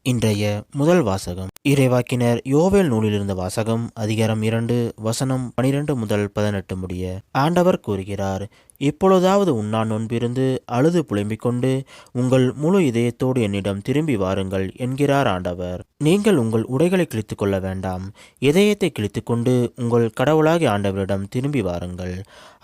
இன்றைய முதல் வாசகம் இறைவாக்கினர் யோவேல் நூலிலிருந்த வாசகம் அதிகாரம் 2 வசனம் 12 முதல் 18 முடிய. ஆண்டவர் கூறுகிறார், இப்பொழுதாவது உண்ணா நோன்பிருந்து அழுது புலம்பிக் கொண்டு உங்கள் முழு இதயத்தோடு என்னிடம் திரும்பி வாருங்கள் என்கிறார் ஆண்டவர். நீங்கள் உங்கள் உடைகளை கிழித்துக் கொள்ள வேண்டாம், இதயத்தை கிழித்துக் கொண்டு உங்கள் கடவுளாகிய ஆண்டவரிடம் திரும்பி வாருங்கள்.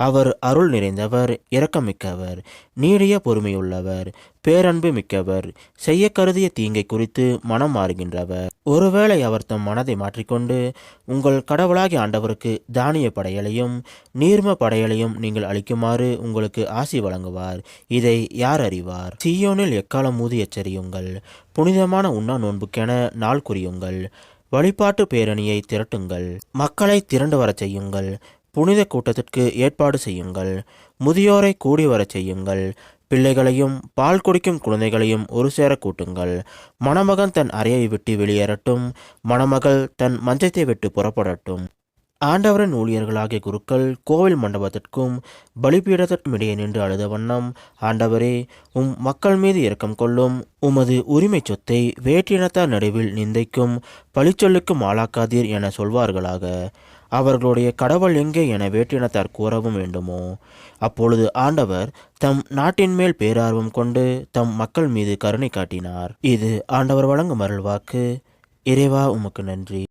அவர் அருள் நிறைந்தவர், இரக்கமிக்கவர், நீடிய பொறுமையுள்ளவர், பேரன்பு மிக்கவர், செய்ய கருதிய தீங்கை குறித்து மனம் மாறுகின்றவர். ஒருவேளை அவர் தம் மனதை மாற்றிக்கொண்டு உங்கள் கடவுளாகிய ஆண்டவருக்கு தானிய படையலையும் நீர்ம படையலையும் நீங்கள் அளிக்குமாறு உங்களுக்கு ஆசி வழங்குவார். இதை யார் அறிவார்? சீயோனில் எக்காலம் ஊதி எச்சரியுங்கள், புனிதமான உண்ணா நோன்புக்கென நாள் குறியுங்கள், வழிபாட்டு பேரணியை திரட்டுங்கள், மக்களை திரண்டு வரச் செய்யுங்கள், புனித கூட்டத்திற்கு ஏற்பாடு செய்யுங்கள், முதியோரை கூடி வரச் செய்யுங்கள், பிள்ளைகளையும் பால் குடிக்கும் குழந்தைகளையும் ஒரு சேர கூட்டுங்கள். மணமகன் தன் அறையை விட்டு வெளியேறட்டும், மணமகள் தன் மஞ்சத்தை விட்டு புறப்படட்டும். ஆண்டவரின் ஊழியர்களாகிய குருக்கள் கோவில் மண்டபத்திற்கும் பலிபீடத்திற்கும் இடையே நின்று அழுத வண்ணம், ஆண்டவரே, உம் மக்கள் மீது இரக்கம் கொள்ளும், உமது உரிமை சொத்தை வேற்றினத்தார் நடுவில் நிந்தைக்கும் பழிச்சொல்லுக்கும் ஆளாக்காதீர் என சொல்வார்களாக. அவர்களுடைய கடவுள் எங்கே என வேற்றினத்தார் கூறவும் வேண்டுமோ? அப்பொழுது ஆண்டவர் தம் நாட்டின் மேல் பேரார்வம் கொண்டு தம் மக்கள் மீது கருணை காட்டினார். இது ஆண்டவர் வழங்கும் அருள்வாக்கு. இறைவா, உமக்கு நன்றி.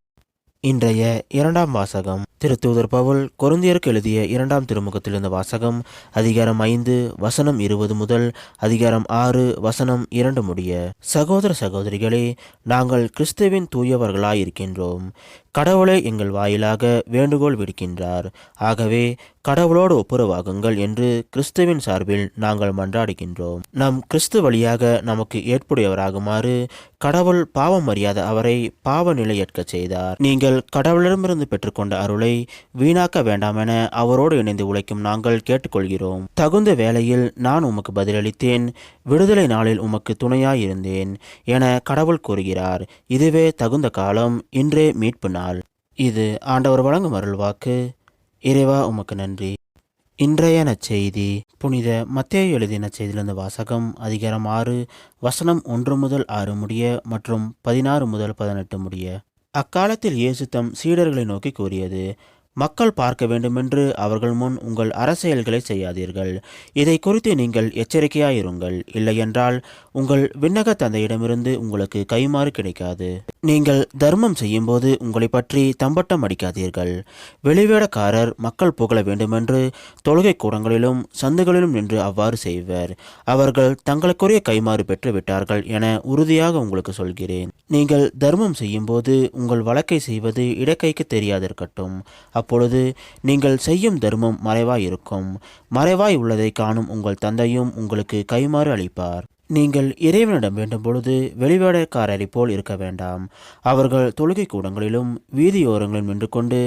இன்றைய இரண்டாம் வாசகம் திருத்தூதர் பவுல் கொரிந்தியருக்கு எழுதிய 2ஆம் திருமுகத்திலிருந்த வாசகம் அதிகாரம் 5 வசனம் 20 முதல் அதிகாரம் 6 வசனம் 2 முடிய. சகோதர சகோதரிகளே, நாங்கள் கிறிஸ்துவின் தூயவர்களாயிருக்கின்றோம். கடவுளை எங்கள் வாயிலாக வேண்டுகோள் விடுக்கின்றார். ஆகவே கடவுளோடு ஒப்புரவாகுங்கள் என்று கிறிஸ்துவின் சார்பில் நாங்கள் மன்றாடுகின்றோம். நம் கிறிஸ்து வழியாக நமக்கு ஏற்புடையவராகுமாறு கடவுள் பாவம் அறியாத அவரை பாவ நிலையேற்கச் செய்தார். நீங்கள் கடவுளிடமிருந்து பெற்றுக்கொண்ட அருளை வீணாக்க வேண்டாம் என அவரோடு இணைந்து உழைக்கும் நாங்கள் கேட்டுக்கொள்கிறோம். தகுந்த வேளையில் நான் உமக்கு பதிலளித்தேன், விடுதலை நாளில் உமக்கு துணையாயிருந்தேன் என கடவுள் கூறுகிறார். இதுவே தகுந்த காலம், இன்றே மீட்பு நாள். இது ஆண்டவர் வழங்கும் அருள்வாக்கு. இறைவா, உமக்கு நன்றி. இன்றைய நற்செய்தி புனித மத்தேயு எழுதிய நற்செய்தியிலிருந்து வாசகம் அதிகாரம் 6 வசனம் 1 முதல் 6 முடிய மற்றும் 16 முதல் 18 முடிய. அக்காலத்தில் இயேசு தம் சீடர்களை நோக்கி கூறியது, மக்கள் பார்க்க வேண்டுமென்று அவர்கள் முன் உங்கள் அரசியல்களை செய்யாதீர்கள். இதை குறித்து நீங்கள் எச்சரிக்கையாயிருங்கள், இல்லையென்றால் உங்கள் விண்ணக தந்தையிடமிருந்து உங்களுக்கு கைமாறு கிடைக்காது. நீங்கள் தர்மம் செய்யும்போது உங்களை பற்றி தம்பட்டம் அடிக்காதீர்கள். வெளிவேடக்காரர் மக்கள் புகழ வேண்டுமென்று தொழுகை கூடங்களிலும் சந்துகளிலும் நின்று அவ்வாறு செய்வர். அவர்கள் தங்களுக்குரிய கைமாறு பெற்று விட்டார்கள் என உறுதியாக உங்களுக்கு சொல்கிறேன். நீங்கள் தர்மம் செய்யும்போது உங்கள் வழக்கை செய்வது இடக்கைக்கு தெரியாதிருக்கட்டும். அப்பொழுது நீங்கள் செய்யும் தர்மம் மறைவாய் இருக்கும். மறைவாய் உள்ளதை காணும் உங்கள் தந்தையும் உங்களுக்கு கைமாறு அளிப்பார். நீங்கள் இறைவனிடம் வேண்டும் பொழுது வெளிவேடக்காரரை போல் இருக்க வேண்டாம். அவர்கள் தொழுகை கூடங்களிலும் வீதியோரங்களிலும் நின்று கொண்டு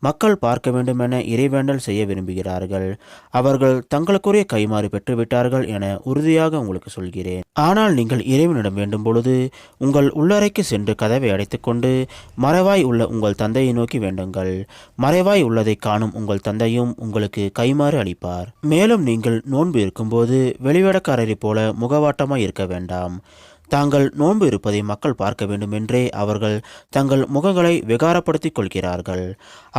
மக்கள் பார்க்க வேண்டுமென இறைவேண்டல் செய்ய விரும்புகிறார்கள். அவர்கள் தங்களுக்குரிய கைமாறு பெற்றுவிட்டார்கள் என உறுதியாக உங்களுக்கு சொல்கிறேன். ஆனால் நீங்கள் இறைவனிடம் வேண்டும் பொழுது உங்கள் உள்ளறைக்கு சென்று கதவை அடைத்துக்கொண்டு மறைவாய் உள்ள உங்கள் தந்தையை நோக்கி வேண்டுங்கள். மறைவாய் உள்ளதை காணும் உங்கள் தந்தையும் உங்களுக்கு கைமாறு அளிப்பார். மேலும் நீங்கள் நோன்பு இருக்கும்போது வெளிவேடக்காரரை போல முகவாட்டமாய் இருக்க வேண்டாம். தாங்கள் நோன்பு இருப்பதை மக்கள் பார்க்க வேண்டுமென்றே அவர்கள் தங்கள் முகங்களை விகாரப்படுத்திக் கொள்கிறார்கள்.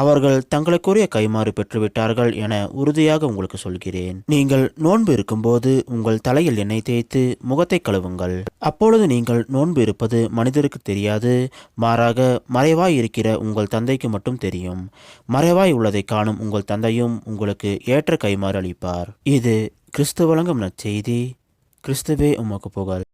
அவர்கள் தங்களுக்குரிய கைமாறு பெற்றுவிட்டார்கள் என உறுதியாக உங்களுக்கு சொல்கிறேன். நீங்கள் நோன்பு இருக்கும்போது உங்கள் தலையில் எண்ணெய் தேய்த்து முகத்தை கழுவுங்கள். அப்பொழுது நீங்கள் நோன்பு இருப்பது மனிதருக்கு தெரியாது, மாறாக மறைவாய் இருக்கிற உங்கள் தந்தைக்கு மட்டும் தெரியும். மறைவாய் உள்ளதை காணும் உங்கள் தந்தையும் உங்களுக்கு ஏற்ற கைமாறு அளிப்பார். இது கிறிஸ்து வழங்கும் நற்செய்தி. கிறிஸ்துவே, உமக்கு புகழ்.